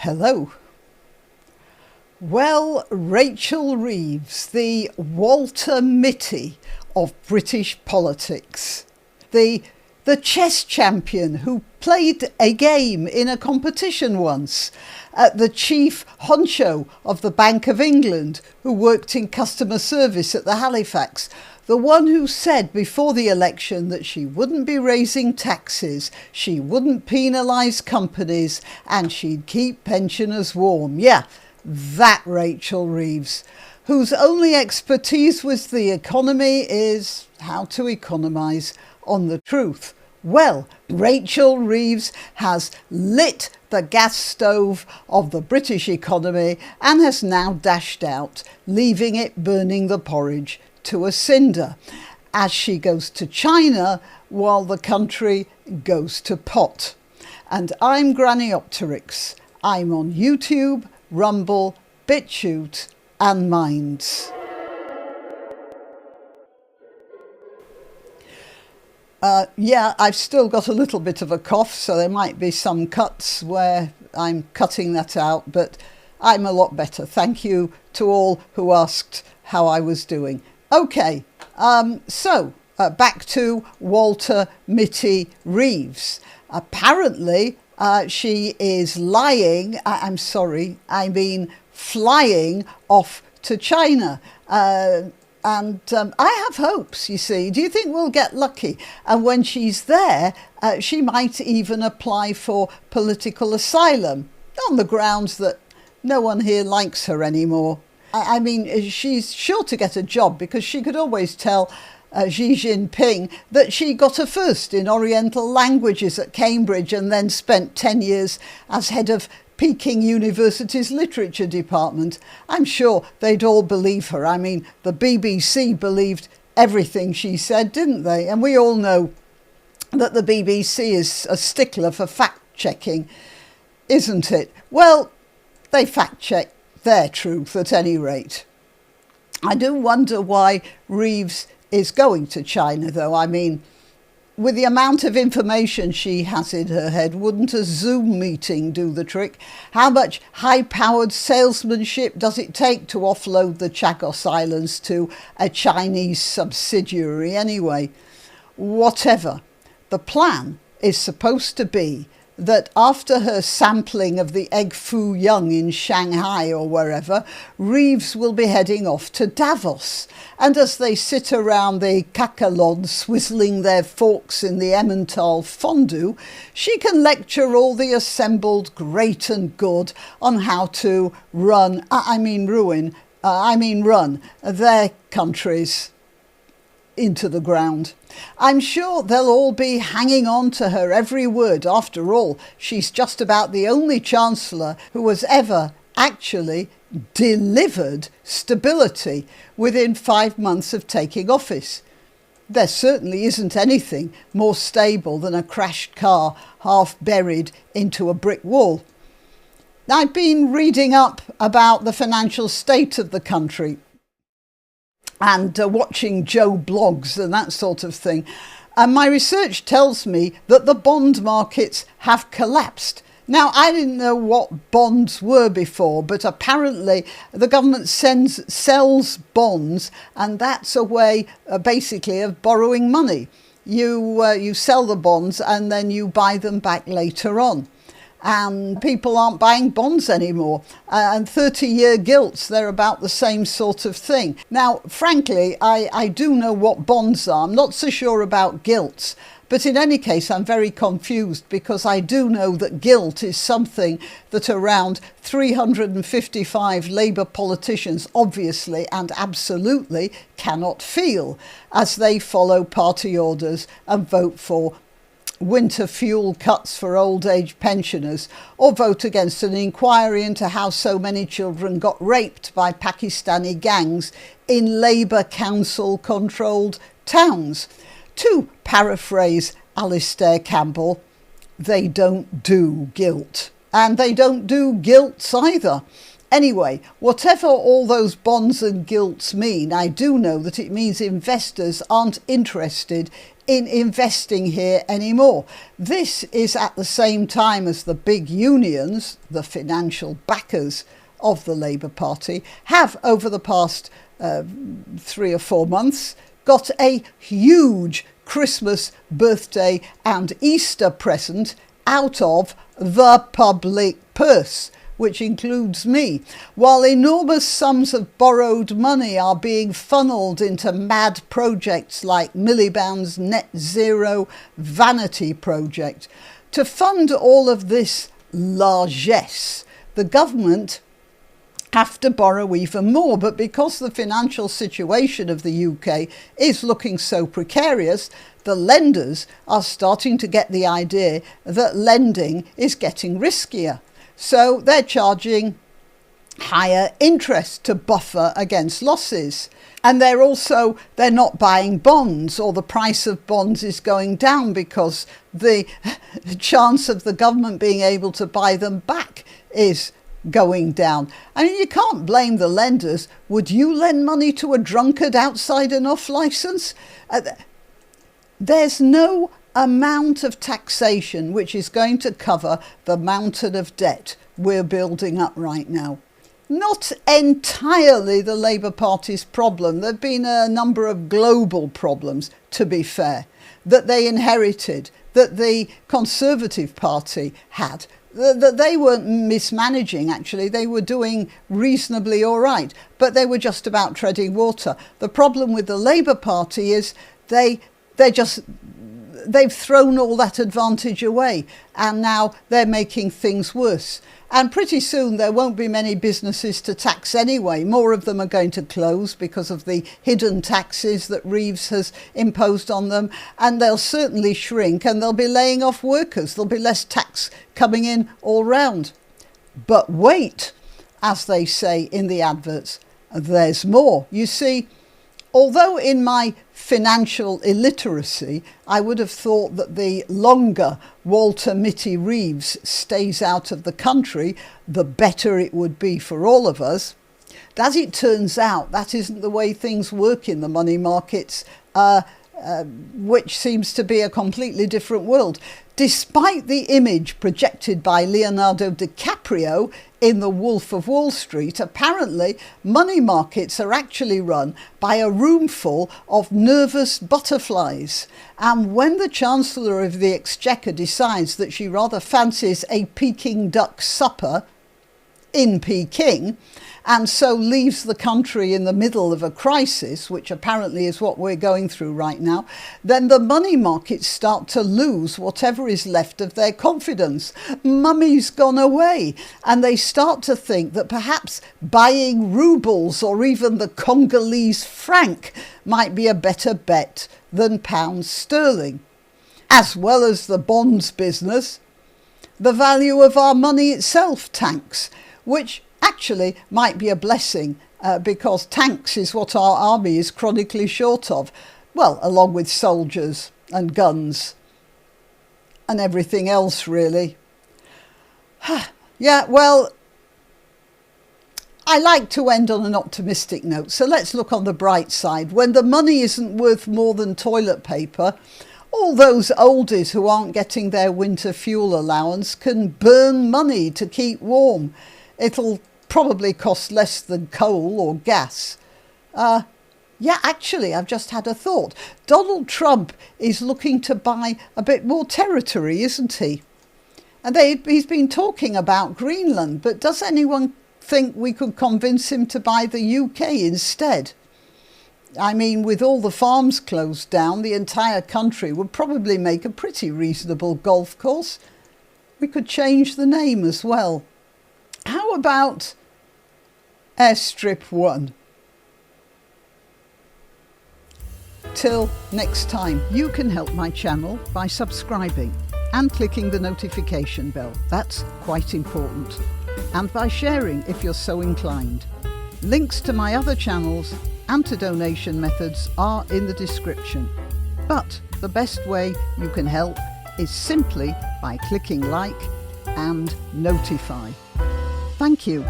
Hello. Well, Rachel Reeves, the Walter Mitty of British politics, the chess champion who played a game in a competition once, the chief honcho of the Bank of England who worked in customer service at the Halifax, the one who said before the election that she wouldn't be raising taxes, she wouldn't penalise companies, and she'd keep pensioners warm. Yeah, that Rachel Reeves, whose only expertise with the economy is how to economise on the truth. Well, Rachel Reeves has lit the gas stove of the British economy and has now dashed out, leaving it burning the porridge to a cinder, as she goes to China while the country goes to pot. And I'm Granniopteryx. I'm on YouTube, Rumble, BitChute and Minds. I've still got a little bit of a cough, so there might be some cuts where I'm cutting that out, but I'm a lot better. Thank you to all who asked how I was doing. Okay, so back to Walter Mitty Reeves. Apparently, she is flying off to China. And I have hopes, you see. Do you think we'll get lucky? And when she's there, she might even apply for political asylum on the grounds that no one here likes her anymore. I mean, she's sure to get a job because she could always tell Xi Jinping that she got a first in Oriental languages at Cambridge and then spent 10 years as head of Peking University's literature department. I'm sure they'd all believe her. I mean, the BBC believed everything she said, didn't they? And we all know that the BBC is a stickler for fact-checking, isn't it? Well, they fact-check their truth at any rate. I do wonder why Reeves is going to China, though. I mean, with the amount of information she has in her head, wouldn't a Zoom meeting do the trick? How much high-powered salesmanship does it take to offload the Chagos Islands to a Chinese subsidiary anyway? Whatever. The plan is supposed to be that after her sampling of the egg foo young in Shanghai or wherever, Reeves will be heading off to Davos. And as they sit around the cacalon swizzling their forks in the Emmental fondue, she can lecture all the assembled great and good on how to run their countries into the ground. I'm sure they'll all be hanging on to her every word. After all, she's just about the only chancellor who has ever actually delivered stability within 5 months of taking office. There certainly isn't anything more stable than a crashed car half buried into a brick wall. I've been reading up about the financial state of the country and watching Joe blogs and that sort of thing. And my research tells me that the bond markets have collapsed. Now, I didn't know what bonds were before, but apparently the government sells bonds, and that's a way, basically, of borrowing money. You sell the bonds and then you buy them back later on. And people aren't buying bonds anymore. And 30-year gilts, they're about the same sort of thing. Now, frankly, I do know what bonds are. I'm not so sure about gilts. But in any case, I'm very confused because I do know that gilt is something that around 355 Labour politicians obviously and absolutely cannot feel as they follow party orders and vote for winter fuel cuts for old age pensioners, or vote against an inquiry into how so many children got raped by Pakistani gangs in Labour Council controlled towns. To paraphrase Alistair Campbell, they don't do guilt. And they don't do gilts either. Anyway, whatever all those bonds and gilts mean, I do know that it means investors aren't interested in investing here anymore. This is at the same time as the big unions, the financial backers of the Labour Party, have over the past 3 or 4 months got a huge Christmas, birthday and Easter present out of the public purse, which includes me, while enormous sums of borrowed money are being funneled into mad projects like Miliband's net zero vanity project. To fund all of this largesse, the government have to borrow even more, but because the financial situation of the UK is looking so precarious, the lenders are starting to get the idea that lending is getting riskier. So they're charging higher interest to buffer against losses. And they're not buying bonds, or the price of bonds is going down because the chance of the government being able to buy them back is going down. I mean, you can't blame the lenders. Would you lend money to a drunkard outside an off licence? There's no amount of taxation which is going to cover the mountain of debt we're building up right now. Not entirely the Labour Party's problem. There have been a number of global problems, to be fair, that they inherited, that the Conservative Party had, that they weren't mismanaging. Actually, they were doing reasonably all right, but they were just about treading water. The problem with the Labour Party is they've thrown all that advantage away, and now they're making things worse. And pretty soon there won't be many businesses to tax anyway. More of them are going to close because of the hidden taxes that Reeves has imposed on them. And they'll certainly shrink, and they'll be laying off workers. There'll be less tax coming in all round. But wait, as they say in the adverts, there's more. You see, although in my financial illiteracy, I would have thought that the longer Walter Mitty Reeves stays out of the country, the better it would be for all of us. As it turns out, that isn't the way things work in the money markets, which seems to be a completely different world. Despite the image projected by Leonardo DiCaprio in The Wolf of Wall Street, apparently money markets are actually run by a room full of nervous butterflies. And when the Chancellor of the Exchequer decides that she rather fancies a Peking duck supper in Peking, and so leaves the country in the middle of a crisis, which apparently is what we're going through right now, then the money markets start to lose whatever is left of their confidence. Mummy's gone away, and they start to think that perhaps buying rubles or even the Congolese franc might be a better bet than pounds sterling. As well as the bonds business, the value of our money itself tanks, which actually might be a blessing because tanks is what our army is chronically short of. Well, along with soldiers and guns and everything else, really. Yeah, well, I like to end on an optimistic note, so let's look on the bright side. When the money isn't worth more than toilet paper, all those oldies who aren't getting their winter fuel allowance can burn money to keep warm. It'll probably cost less than coal or gas. Yeah, actually, I've just had a thought. Donald Trump is looking to buy a bit more territory, isn't he? And he's been talking about Greenland, but does anyone think we could convince him to buy the UK instead? I mean, with all the farms closed down, the entire country would probably make a pretty reasonable golf course. We could change the name as well. How about Airstrip 1? Till next time, you can help my channel by subscribing and clicking the notification bell. That's quite important. And by sharing if you're so inclined. Links to my other channels and to donation methods are in the description. But the best way you can help is simply by clicking like and notify. Thank you.